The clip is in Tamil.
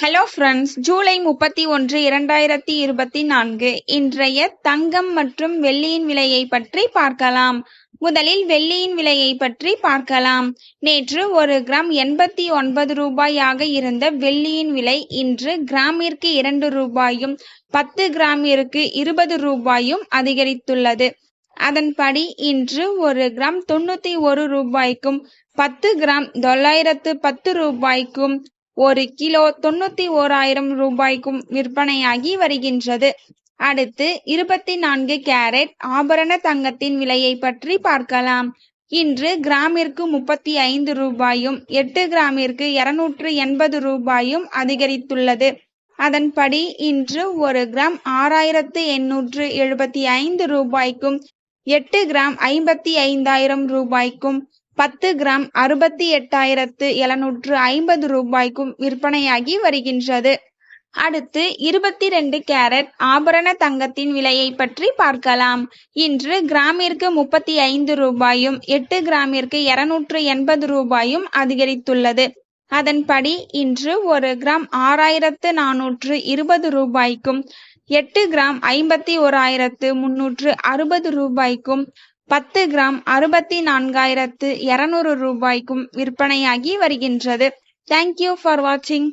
ஹலோ ஃப்ரெண்ட்ஸ், ஜூலை 31, 2024 இன்றைய தங்கம் மற்றும் வெள்ளியின் விலையை பற்றி பார்க்கலாம். முதலில் வெள்ளியின் விலையை பற்றி பார்க்கலாம். நேற்று ஒரு கிராம் 89 ரூபாயாக இருந்த வெள்ளியின் விலை இன்று கிராமிற்கு 2 ரூபாயும் 10 கிராமிற்கு 20 ரூபாயும் அதிகரித்துள்ளது. அதன்படி இன்று ஒரு கிராம் 91 ரூபாய்க்கும் 10 கிராம் 910 ரூபாய்க்கும் ஒரு கிலோ 91,000 ரூபாய்க்கும் விற்பனையாகி வருகின்றது. அடுத்து 24 கேரட் ஆபரண தங்கத்தின் விலையை பற்றி பார்க்கலாம். இன்று கிராமிற்கு 35 ரூபாயும் 8 கிராமிற்கு 280 ரூபாயும் அதிகரித்துள்ளது. அதன்படி இன்று ஒரு கிராம் 6,875 ரூபாய்க்கும் 8 கிராம் 55,000 ரூபாய்க்கும் 10 கிராம் 68,750 ரூபாய்க்கும் விற்பனையாகி வருகின்றது. அடுத்து 22 கேரட் ஆபரண தங்கத்தின் விலையை பற்றி பார்க்கலாம். இன்று கிராமிற்கு 35 ரூபாயும் 8 கிராமிற்கு 280 ரூபாயும் அதிகரித்துள்ளது. அதன்படி இன்று ஒரு கிராம் 6,420 ரூபாய்க்கும் 8 கிராம் 51,360 ரூபாய்க்கும் 10 கிராம் 64,200 ரூபாய்க்கும் விற்பனையாகி வருகின்றது. தேங்க்யூ ஃபார் வாட்சிங்.